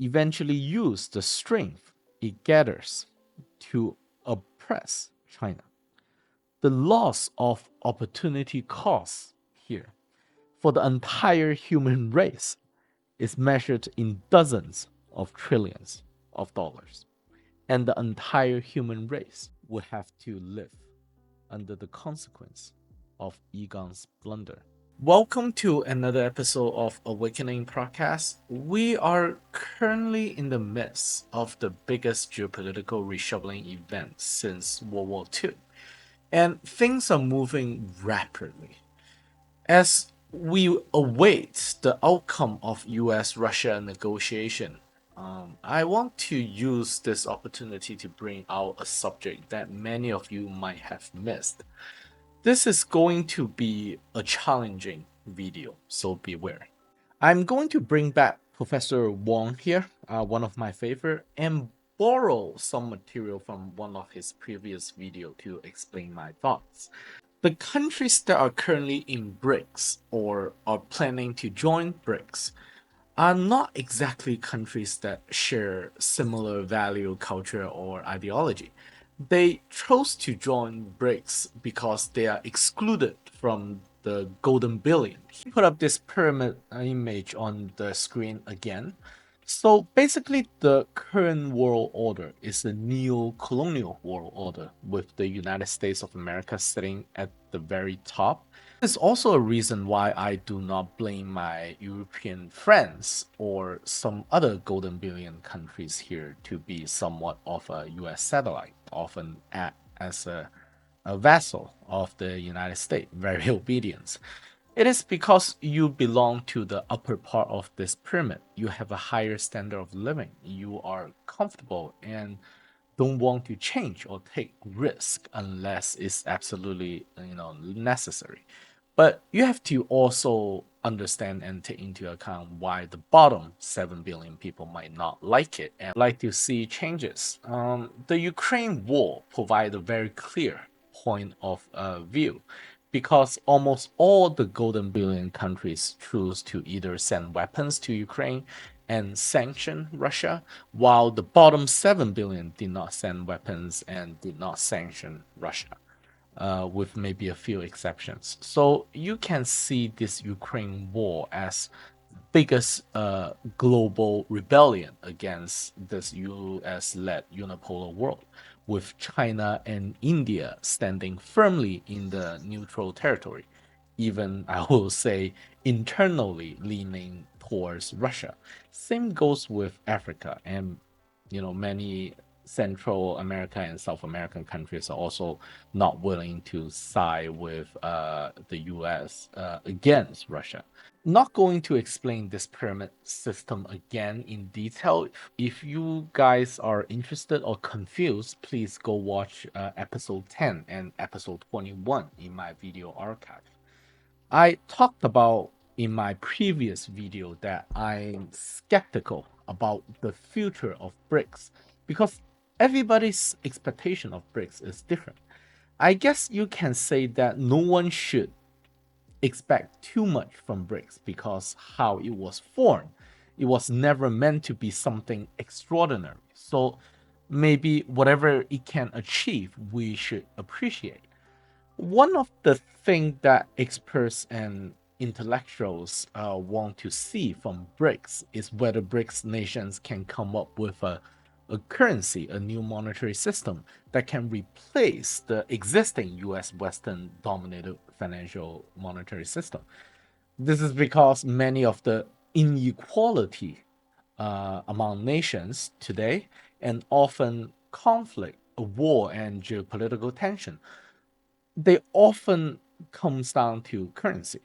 eventually use the strength it gathers to oppress China. The loss of opportunity cost here for the entire human race is measured in dozens of trillions of dollars, and the entire human race would have to live under the consequence of Egon's blunder. Welcome to another episode of Awakening Podcast. We are currently in the midst of the biggest geopolitical reshuffling event since World War II, and things are moving rapidly. As we await the outcome of US-Russia negotiation, I want to use this opportunity to bring out a subject that many of you might have missed. This is going to be a challenging video, so beware. I'm going to bring back Professor Wong here, one of my favorite, and borrow some material from one of his previous video to explain my thoughts. The countries that are currently in BRICS or are planning to join BRICS are not exactly countries that share similar value, culture, or ideology. They chose to join BRICS because they are excluded from the golden billion. Put up this pyramid image on the screen again. So basically, the current world order is a neo-colonial world order with the United States of America sitting at the very top. There's also a reason why I do not blame my European friends or some other golden billion countries here to be somewhat of a US satellite, often act as a vassal of the United States, very obedient. It is because you belong to the upper part of this pyramid. You have a higher standard of living. You are comfortable and don't want to change or take risk unless it's absolutely necessary. But you have to also understand and take into account why the bottom 7 billion people might not like it and like to see changes. The Ukraine war provides a very clear point of view because almost all the golden billion countries choose to either send weapons to Ukraine and sanction Russia, while the bottom 7 billion did not send weapons and did not sanction Russia, with maybe a few exceptions. So you can see this Ukraine war as biggest global rebellion against this US-led unipolar world, with China and India standing firmly in the neutral territory, even I will say internally leaning towards Russia. Same goes with Africa, and many Central America and South American countries are also not willing to side with the US against Russia. Not going to explain this pyramid system again in detail. If you guys are interested or confused, please go watch episode 10 and episode 21 in my video archive. I talked about in my previous video that I'm skeptical about the future of BRICS because everybody's expectation of BRICS is different. I guess you can say that no one should expect too much from BRICS because how it was formed, it was never meant to be something extraordinary. So maybe whatever it can achieve, we should appreciate. One of the things that experts and intellectuals want to see from BRICS is whether BRICS nations can come up with a currency, a new monetary system that can replace the existing US Western dominated financial monetary system. This is because many of the inequality among nations today and often conflict, war, and geopolitical tension, they often comes down to currency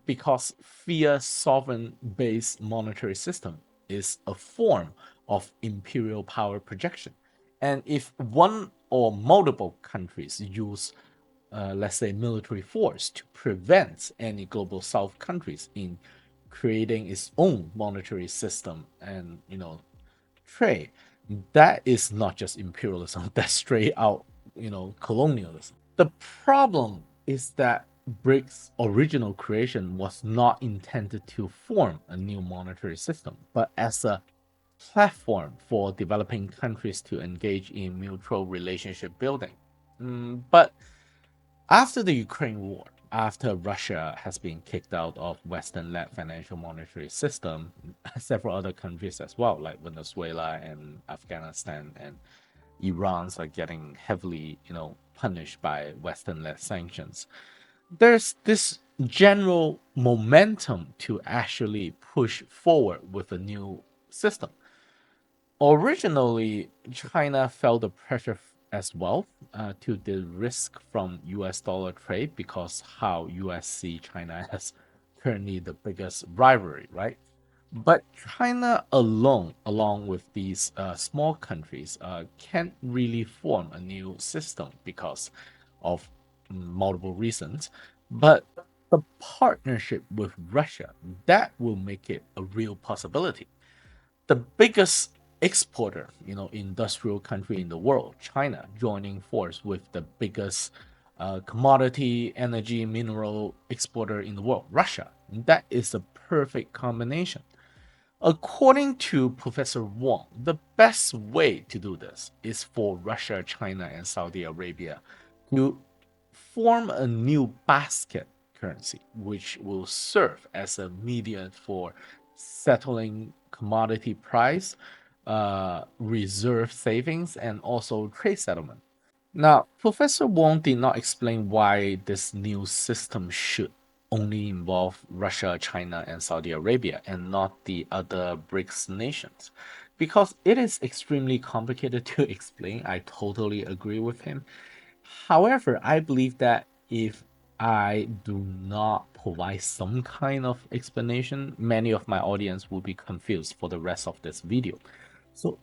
because fiat sovereign based monetary system is a form of imperial power projection. And if one or multiple countries use let's say military force to prevent any global south countries in creating its own monetary system and trade, that is not just imperialism, that's straight out colonialism. The problem is that BRICS' original creation was not intended to form a new monetary system, but as a platform for developing countries to engage in mutual relationship building. But after the Ukraine war, after Russia has been kicked out of Western-led financial monetary system, several other countries as well, like Venezuela and Afghanistan and Iran, are getting heavily, punished by Western-led sanctions. There's this general momentum to actually push forward with a new system. Originally, China felt the pressure as well to the risk from US dollar trade because how US see China as currently the biggest rivalry, right? But China alone, along with these small countries, can't really form a new system because of multiple reasons. But the partnership with Russia, that will make it a real possibility. The biggest exporter, industrial country in the world, China, joining force with the biggest commodity, energy, mineral exporter in the world, Russia. That is a perfect combination. According to Professor Wang, the best way to do this is for Russia, China, and Saudi Arabia to form a new basket currency, which will serve as a medium for settling commodity price, reserve savings, and also trade settlement. Now, Professor Wong did not explain why this new system should only involve Russia, China, and Saudi Arabia and not the other BRICS nations. Because it is extremely complicated to explain. I totally agree with him. However, I believe that if I do not provide some kind of explanation, many of my audience will be confused for the rest of this video. So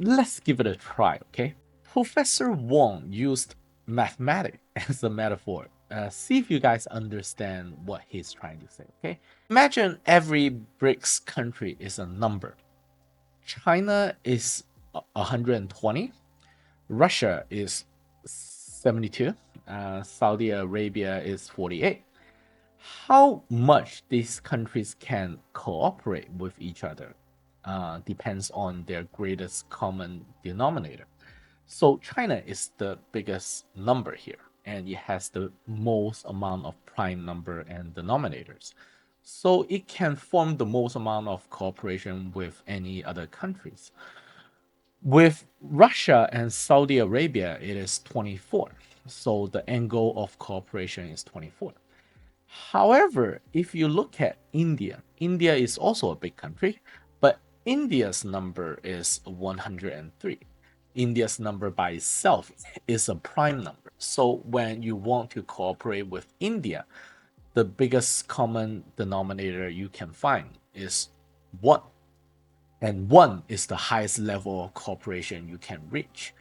let's give it a try, okay? Professor Wong used mathematics as a metaphor. See if you guys understand what he's trying to say, okay? Imagine every BRICS country is a number. China is 120, Russia is 72, Saudi Arabia is 48. How much these countries can cooperate with each other depends on their greatest common denominator. So China is the biggest number here, and it has the most amount of prime number and denominators. So it can form the most amount of cooperation with any other countries. With Russia and Saudi Arabia, it is 24. So the angle of cooperation is 24. However, if you look at India, India is also a big country, but India's number is 103. India's number by itself is a prime number. So when you want to cooperate with India, the biggest common denominator you can find is 1. And 1 is the highest level of cooperation you can reach.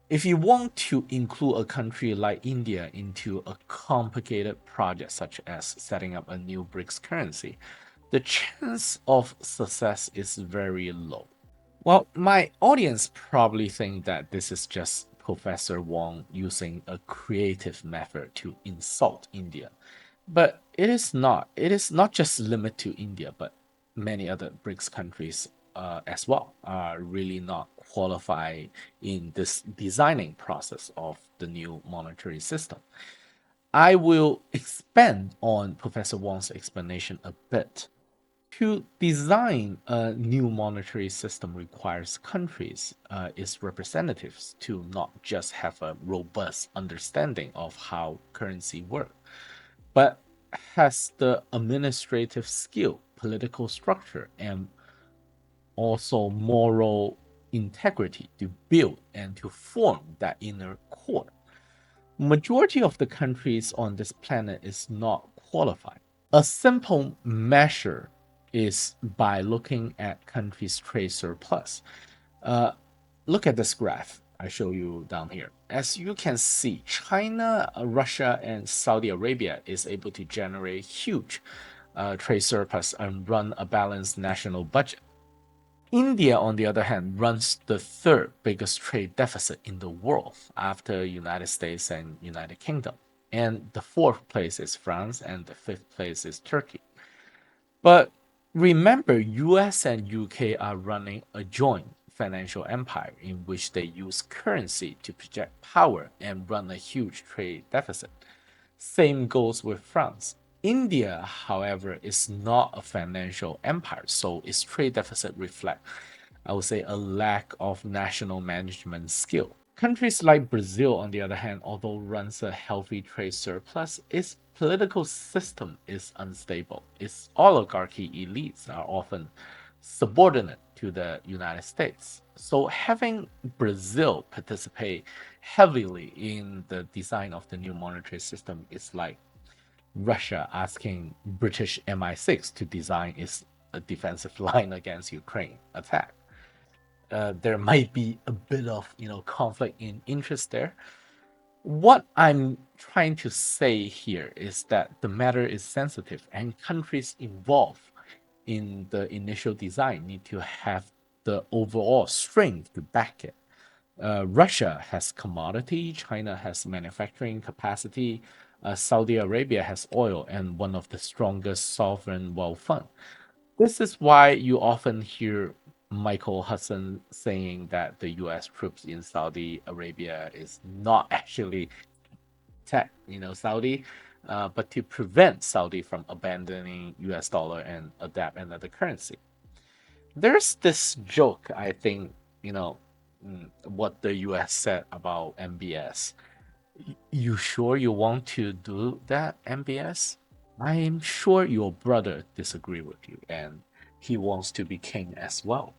If you want to include a country like India into a complicated project such as setting up a new BRICS currency, the chance of success is very low. Well, my audience probably think that this is just Professor Wong using a creative method to insult India. But it is not. It is not just limited to India, but many other BRICS countries as well are really not qualified in this designing process of the new monetary system. I will expand on Professor Wong's explanation a bit. To design a new monetary system requires countries, its representatives, to not just have a robust understanding of how currency works, but has the administrative skill, political structure, and also moral integrity to build and to form that inner core. Majority of the countries on this planet is not qualified. A simple measure is by looking at countries' trade surplus. Uh, Look at this graph I show you down here. As you can see, China, Russia, and Saudi Arabia is able to generate huge trade surplus and run a balanced national budget. India, on the other hand, runs the third biggest trade deficit in the world after United States and United Kingdom. And the fourth place is France, and the fifth place is Turkey. But Remember, US and UK are running a joint financial empire in which they use currency to project power and run a huge trade deficit. Same goes with France. India, however, is not a financial empire, so its trade deficit reflect, I would say, a lack of national management skill. Countries like Brazil, on the other hand, although runs a healthy trade surplus, its political system is unstable. Its oligarchy elites are often subordinate to the United States. So having Brazil participate heavily in the design of the new monetary system is like Russia asking British MI6 to design its defensive line against Ukraine attack. There might be a bit of conflict in interest there. What I'm trying to say here is that the matter is sensitive and countries involved in the initial design need to have the overall strength to back it. Russia has commodity, China has manufacturing capacity, Saudi Arabia has oil and one of the strongest sovereign wealth fund. This is why you often hear Michael Hudson saying that the US troops in Saudi Arabia is not actually attack, Saudi, but to prevent Saudi from abandoning US dollar and adapt another currency. There's this joke, I think, what the US said about MBS. You sure you want to do that, MBS? I'm sure your brother disagree with you and he wants to be king as well.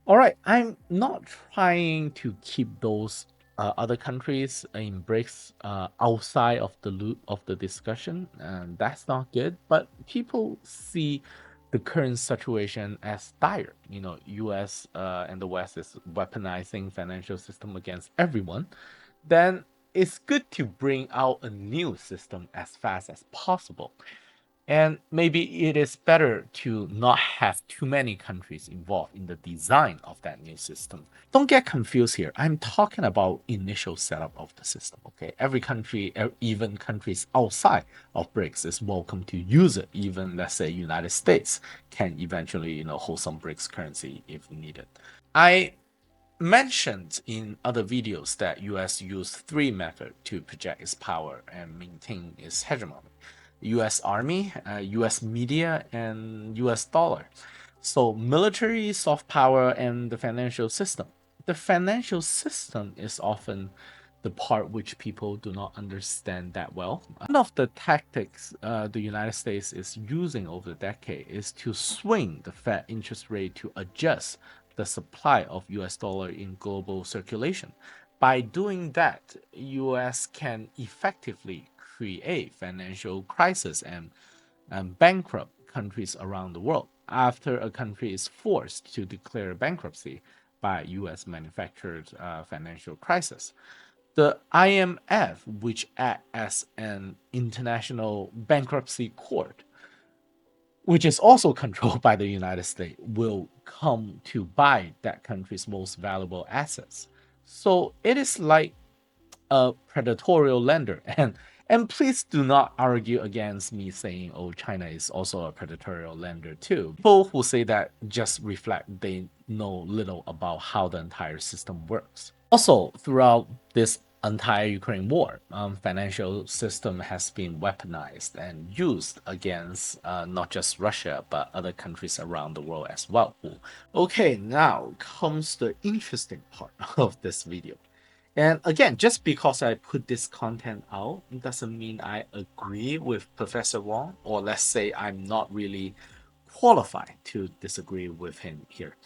All right, I'm not trying to keep those other countries in BRICS outside of the loop of the discussion, and that's not good. But people see the current situation as dire. U.S. And the West is weaponizing financial system against everyone. Then it's good to bring out a new system as fast as possible. And maybe it is better to not have too many countries involved in the design of that new system. Don't get confused here. I'm talking about initial setup of the system, okay? Every country, even countries outside of BRICS is welcome to use it. Even let's say United States can eventually, hold some BRICS currency if needed. I mentioned in other videos that US used three methods to project its power and maintain its hegemony. US Army, US media, and US dollar. So military, soft power, and the financial system. The financial system is often the part which people do not understand that well. One of the tactics the United States is using over the decade is to swing the Fed interest rate to adjust the supply of US dollar in global circulation. By doing that, US can effectively create financial crisis and bankrupt countries around the world after a country is forced to declare bankruptcy by US manufactured financial crisis. The IMF, which acts as an international bankruptcy court, which is also controlled by the United States, will come to buy that country's most valuable assets. So it is like a predatory lender. And please do not argue against me saying, oh, China is also a predatory lender too. People who say that just reflect they know little about how the entire system works. Also, throughout this entire Ukraine war, financial system has been weaponized and used against not just Russia but other countries around the world as well. Okay, now comes the interesting part of this video. And again, just because I put this content out doesn't mean I agree with Professor Wong, or let's say I'm not really qualified to disagree with him here.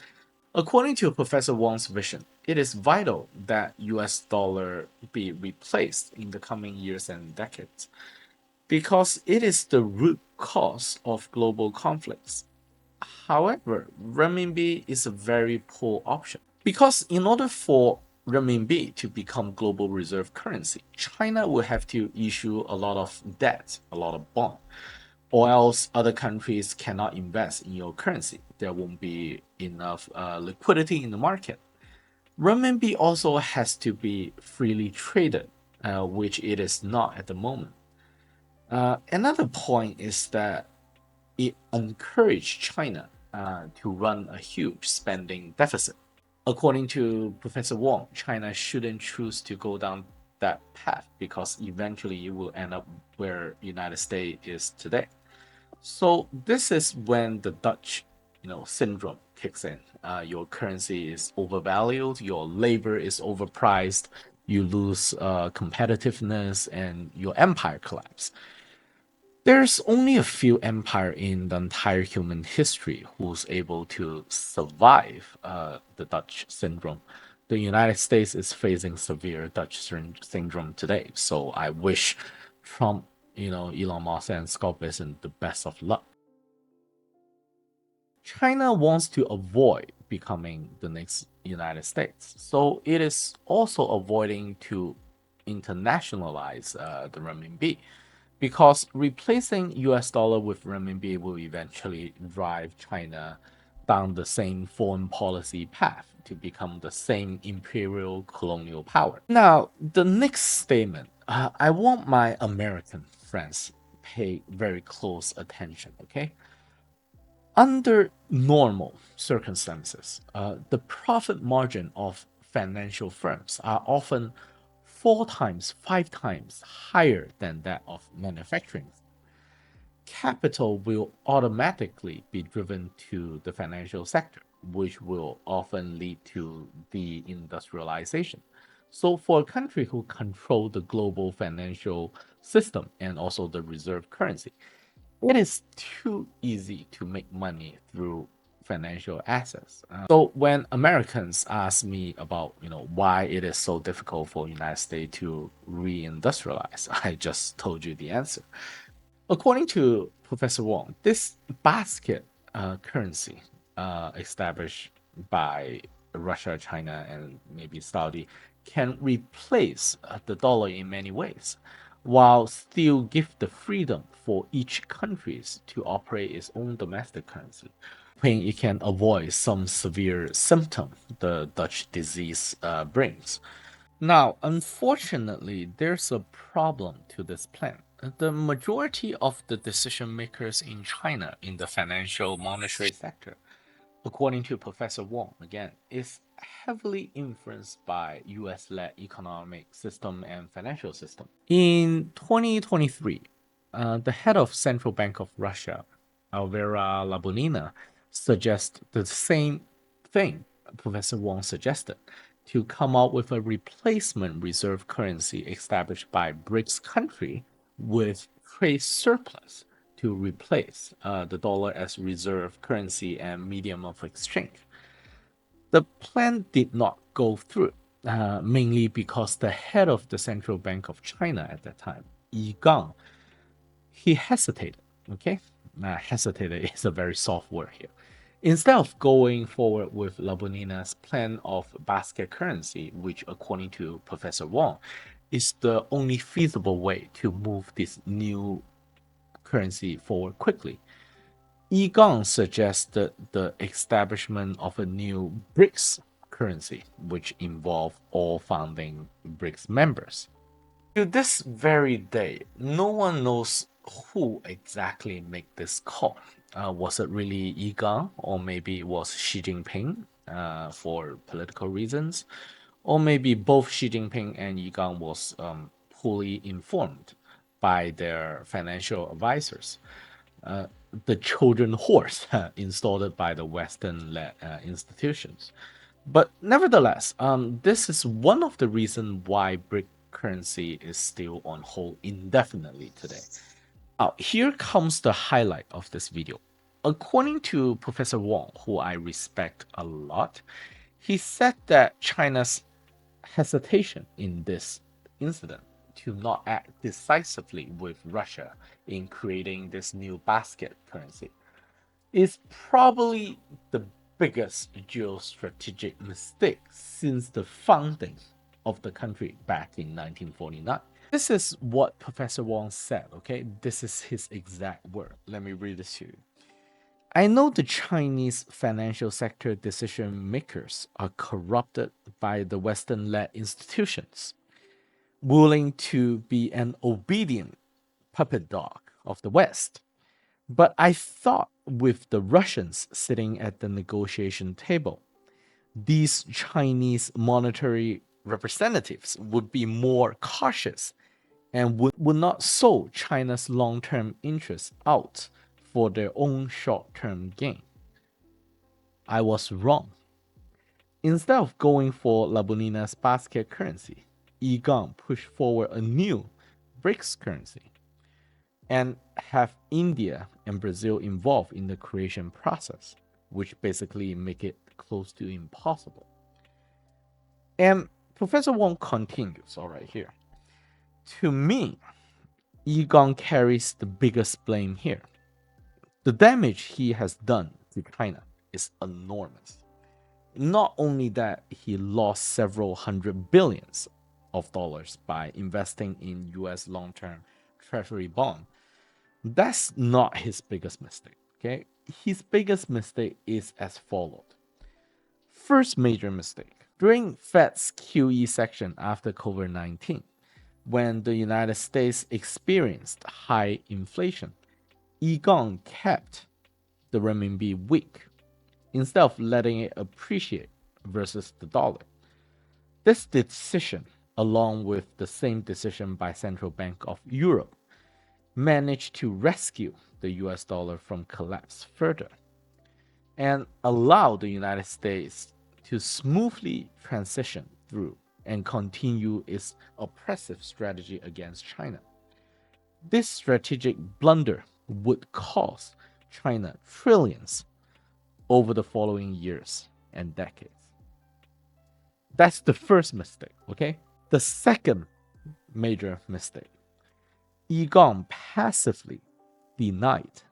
According to Professor Wong's vision, it is vital that US dollar be replaced in the coming years and decades because it is the root cause of global conflicts. However, renminbi is a very poor option because in order for renminbi to become global reserve currency, China will have to issue a lot of debt, a lot of bond, or else other countries cannot invest in your currency. There won't be enough liquidity in the market. Renminbi also has to be freely traded, which it is not at the moment. Another point is that it encouraged China to run a huge spending deficit. According to Professor Wong, China shouldn't choose to go down that path because eventually it will end up where United States is today. So this is when the Dutch, syndrome kicks in. Your currency is overvalued, your labor is overpriced, you lose competitiveness, and your empire collapse. There's only a few empire in the entire human history who's able to survive the Dutch syndrome. The United States is facing severe Dutch syndrome today. So I wish Trump, Elon Musk and Scott Bessent the best of luck. China wants to avoid becoming the next United States. So it is also avoiding to internationalize the renminbi because replacing US dollar with renminbi will eventually drive China down the same foreign policy path to become the same imperial colonial power. Now, the next statement, I want my American friends pay very close attention, okay? Under normal circumstances, the profit margin of financial firms are often 4 times, 5 times higher than that of manufacturing. Capital will automatically be driven to the financial sector, which will often lead to deindustrialization. So, for a country who control the global financial system and also the reserve currency, it is too easy to make money through financial assets. So when Americans ask me about, why it is so difficult for United States to reindustrialize, I just told you the answer. According to Professor Wong, this basket currency established by Russia, China, and maybe Saudi can replace the dollar in many ways, while still give the freedom for each countries to operate its own domestic currency. Hoping it can avoid some severe symptom the Dutch disease brings. Now, unfortunately, there's a problem to this plan. The majority of the decision makers in China in the financial monetary sector, according to Professor Wong, again, is heavily influenced by US-led economic system and financial system. In 2023, the head of Central Bank of Russia, Alvera Labunina, suggests the same thing Professor Wong suggested to come out with a replacement reserve currency established by BRICS country with trade surplus to replace the dollar as reserve currency and medium of exchange. The plan did not go through, mainly because the head of the Central Bank of China at that time, Yi Gang, he hesitated. Okay, hesitated is a very soft word here. Instead of going forward with Labunina's plan of basket currency, which, according to Professor Wong, is the only feasible way to move this new currency forward quickly, Yi Gang suggested the establishment of a new BRICS currency, which involved all founding BRICS members. To this very day, no one knows who exactly made this call. Was it really Yi Gang, or maybe it was Xi Jinping for political reasons, or maybe both Xi Jinping and Yi Gang was poorly informed by their financial advisors. Uh, the Trojan horse installed by the Western-led institutions. But nevertheless, this is one of the reasons why BRIC currency is still on hold indefinitely today. Now, here comes the highlight of this video. According to Professor Wong, who I respect a lot, he said that China's hesitation in this incident to not act decisively with Russia in creating this new basket currency is probably the biggest geostrategic mistake since the founding of the country back in 1949. This is what Professor Wong said, okay? This is his exact word. Let me read this to you. I know the Chinese financial sector decision makers are corrupted by the Western led institutions, willing to be an obedient puppet dog of the West. But I thought with the Russians sitting at the negotiation table, these Chinese monetary representatives would be more cautious and would not sold China's long-term interests out for their own short-term gain. I was wrong. Instead of going for La Bonina's basket currency, Egon pushed forward a new BRICS currency and have India and Brazil involved in the creation process, which basically make it close to impossible. And Professor Wong continues, all right, here. To me, Egon carries the biggest blame here. The damage he has done to China is enormous. Not only that, he lost several hundred billions of dollars by investing in US long-term treasury bond. That's not his biggest mistake, okay? His biggest mistake is as followed. First major mistake, during Fed's QE section after COVID-19, when the United States experienced high inflation, Egon kept the renminbi weak instead of letting it appreciate versus the dollar. This decision, along with the same decision by Central Bank of Europe, managed to rescue the US dollar from collapse further and allow the United States to smoothly transition through and continue its oppressive strategy against China. This strategic blunder would cost China trillions over the following years and decades. That's the first mistake, okay? The second major mistake, Egon passively denied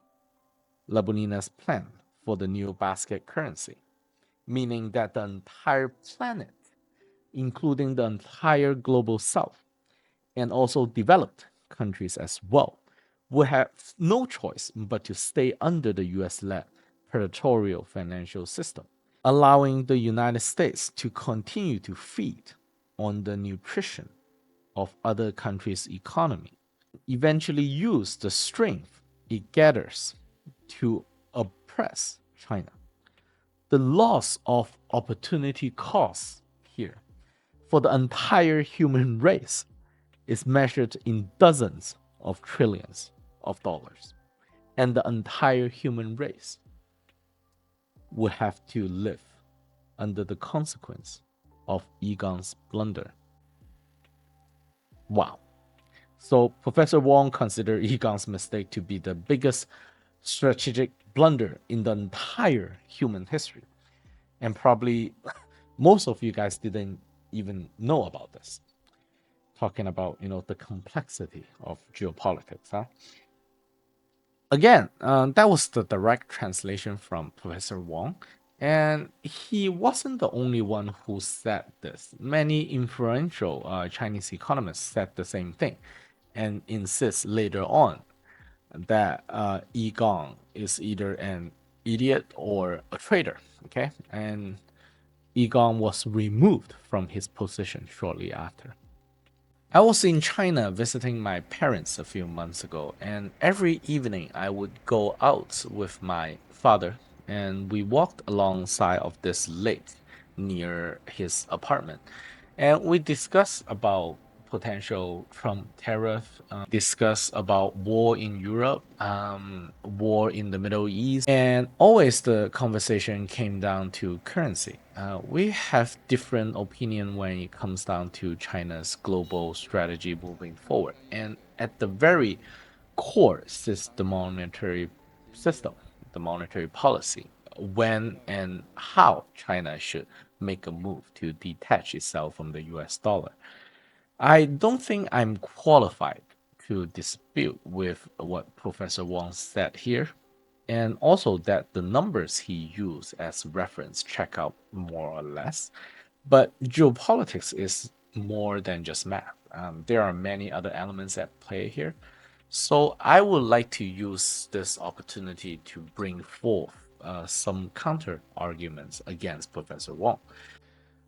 La Bonina's plan for the new basket currency, meaning that the entire planet, including the entire global south, and also developed countries as well, would have no choice but to stay under the US-led predatory financial system, allowing the United States to continue to feed on the nutrition of other countries' economy, eventually use the strength it gathers to oppress China. The loss of opportunity cost here for the entire human race is measured in dozens of trillions of dollars, and the entire human race would have to live under the consequence of Egon's blunder. Wow. So Professor Wong considered Egon's mistake to be the biggest strategic blunder in the entire human history. And probably most of you guys didn't even know about this. Talking about, the complexity of geopolitics, huh? Again, that was the direct translation from Professor Wong. And he wasn't the only one who said this. Many influential Chinese economists said the same thing and insist later on that Egon is either an idiot or a traitor. Okay, and Egon was removed from his position shortly after. I was in China visiting my parents a few months ago, and every evening I would go out with my father, and we walked alongside of this lake near his apartment, and we discussed about potential Trump tariff, discuss about war in Europe, war in the Middle East, and always the conversation came down to currency. We have different opinion when it comes down to China's global strategy moving forward, and at the very core is the monetary system, the monetary policy, when and how China should make a move to detach itself from the US dollar. I don't think I'm qualified to dispute with what Professor Wong said here, and also that the numbers he used as reference check out more or less. But geopolitics is more than just math. There are many other elements at play here. So I would like to use this opportunity to bring forth some counter arguments against Professor Wong.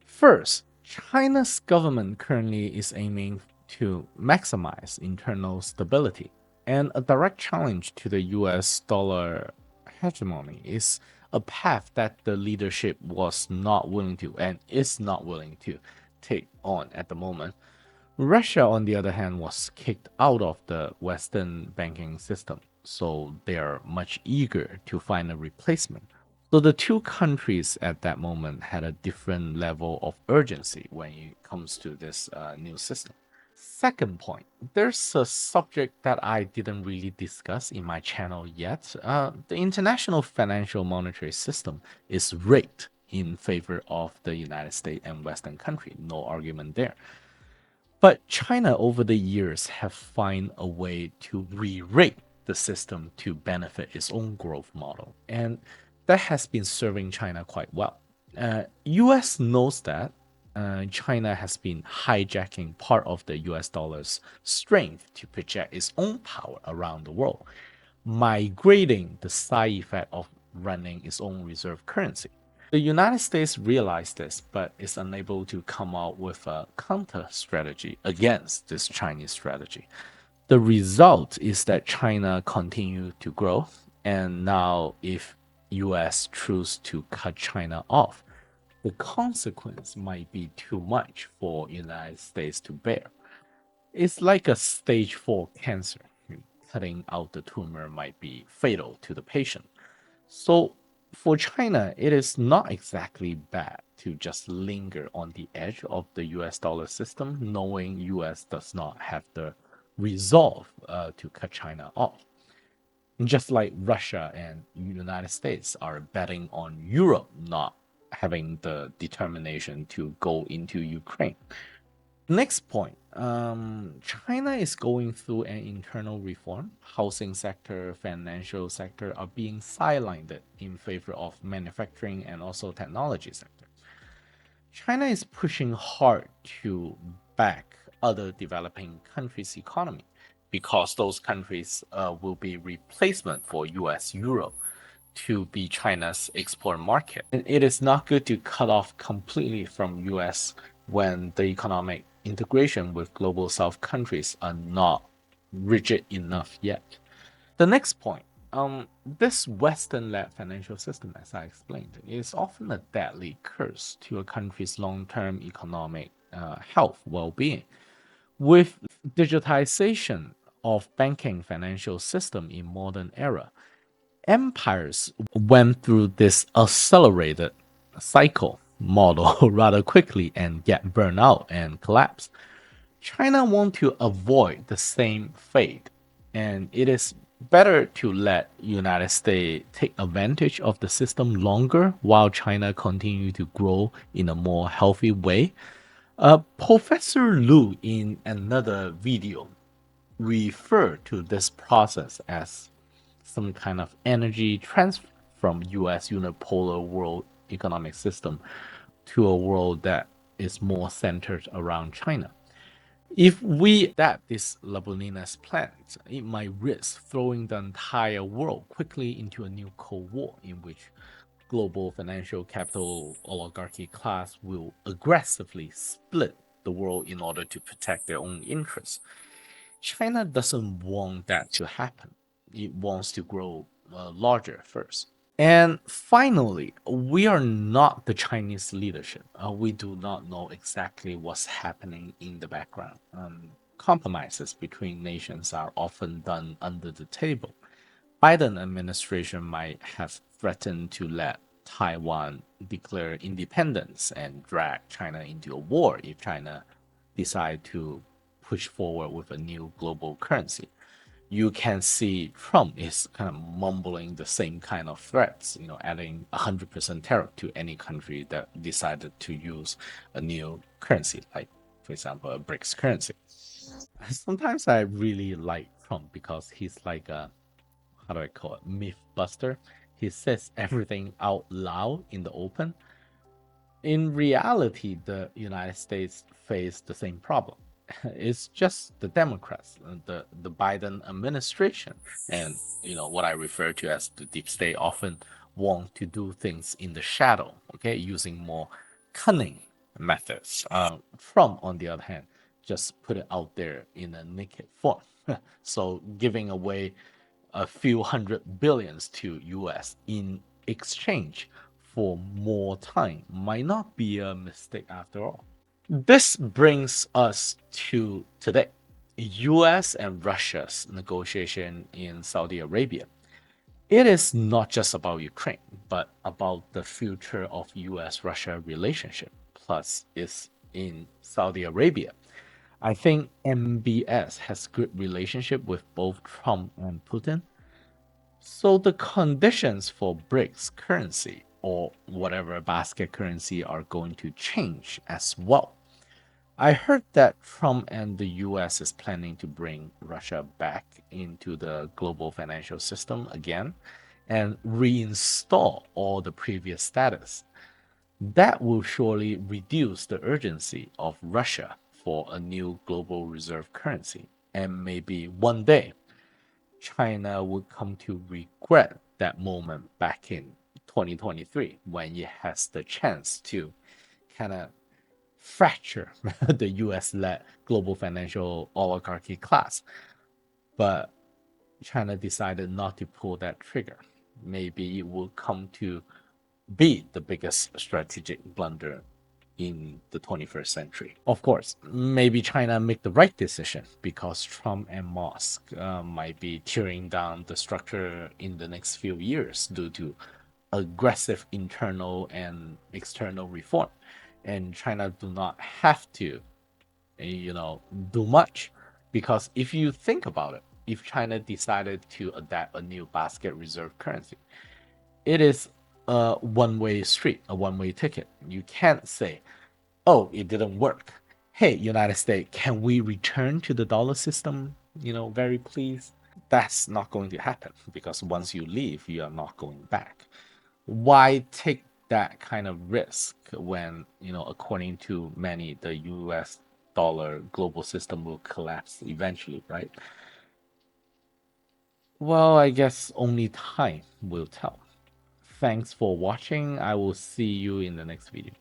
First, China's government currently is aiming to maximize internal stability And a direct challenge to the US dollar hegemony is a path that the leadership was not willing to and is not willing to take on at the moment. Russia, on the other hand, was kicked out of the Western banking system, so they are much eager to find a replacement. So the two countries at that moment had a different level of urgency when it comes to this new system. Second point, there's a subject that I didn't really discuss in my channel yet. The international financial monetary system is rigged in favor of the United States and Western country. No argument there. But China over the years have found a way to re-rig the system to benefit its own growth model. And that has been serving China quite well. US knows that China has been hijacking part of the US dollar's strength to project its own power around the world, migrating the side effect of running its own reserve currency. The United States realized this, but is unable to come out with a counter strategy against this Chinese strategy. The result is that China continued to grow, and now if US choose to cut China off, the consequence might be too much for United States to bear. It's like a stage 4 cancer. Cutting out the tumor might be fatal to the patient. So for China, it is not exactly bad to just linger on the edge of the US dollar system, knowing US does not have the resolve to cut China off. Just like Russia and United States are betting on Europe not having the determination to go into Ukraine. Next point, China is going through an internal reform. Housing sector, financial sector are being sidelined in favor of manufacturing and also technology sector. China is pushing hard to back other developing countries' economy because those countries will be replacement for US, Europe to be China's export market. And it is not good to cut off completely from US when the economic integration with global south countries are not rigid enough yet. The next point, this Western-led financial system, as I explained, is often a deadly curse to a country's long-term economic health, well-being. With digitization of banking financial system in modern era, empires went through this accelerated cycle model rather quickly and get burned out and collapse. China want to avoid the same fate, and it is better to let United States take advantage of the system longer while China continue to grow in a more healthy way. Professor Lu in another video referred to this process as some kind of energy transfer from US unipolar world economic system to a world that is more centered around China. If we adapt this Labonina's plan, it might risk throwing the entire world quickly into a new Cold War in which global financial capital oligarchy class will aggressively split the world in order to protect their own interests. China doesn't want that to happen. It wants to grow larger first. And finally, we are not the Chinese leadership. We do not know exactly what's happening in the background. Compromises between nations are often done under the table. Biden administration might have threatened to let Taiwan declare independence and drag China into a war if China decide to push forward with a new global currency. You can see Trump is kind of mumbling the same kind of threats, adding 100% tariff to any country that decided to use a new currency, like, for example, a BRICS currency. Sometimes I really like Trump because he's like a, how do I call it, myth buster. He says everything out loud in the open. In reality, the United States face the same problem. It's just the Democrats, the Biden administration, and what I refer to as the deep state often want to do things in the shadow, okay, using more cunning methods. Trump, on the other hand, just put it out there in a naked form. So giving away a few hundred billions to US in exchange for more time might not be a mistake after all. This brings us to today. US and Russia's negotiation in Saudi Arabia. It is not just about Ukraine, but about the future of US Russia relationship. Plus, it's in Saudi Arabia. I think MBS has good relationship with both Trump and Putin. So the conditions for BRICS currency or whatever basket currency are going to change as well. I heard that Trump and the US is planning to bring Russia back into the global financial system again and reinstall all the previous status. That will surely reduce the urgency of Russia for a new global reserve currency. And maybe one day China would come to regret that moment back in 2023 when it has the chance to kind of fracture the US led global financial oligarchy class. But China decided not to pull that trigger. Maybe it will come to be the biggest strategic blunder in the 21st century. Of course, maybe China make the right decision because Trump and Musk might be tearing down the structure in the next few years due to aggressive internal and external reform. And China do not have to, do much because if you think about it, if China decided to adapt a new basket reserve currency, it is a one-way street, a one-way ticket. You can't say, oh, it didn't work. Hey, United States, can we return to the dollar system? Very please. That's not going to happen because once you leave, you are not going back. Why take that kind of risk when, according to many, the US dollar global system will collapse eventually, right? Well, I guess only time will tell. Thanks for watching. I will see you in the next video.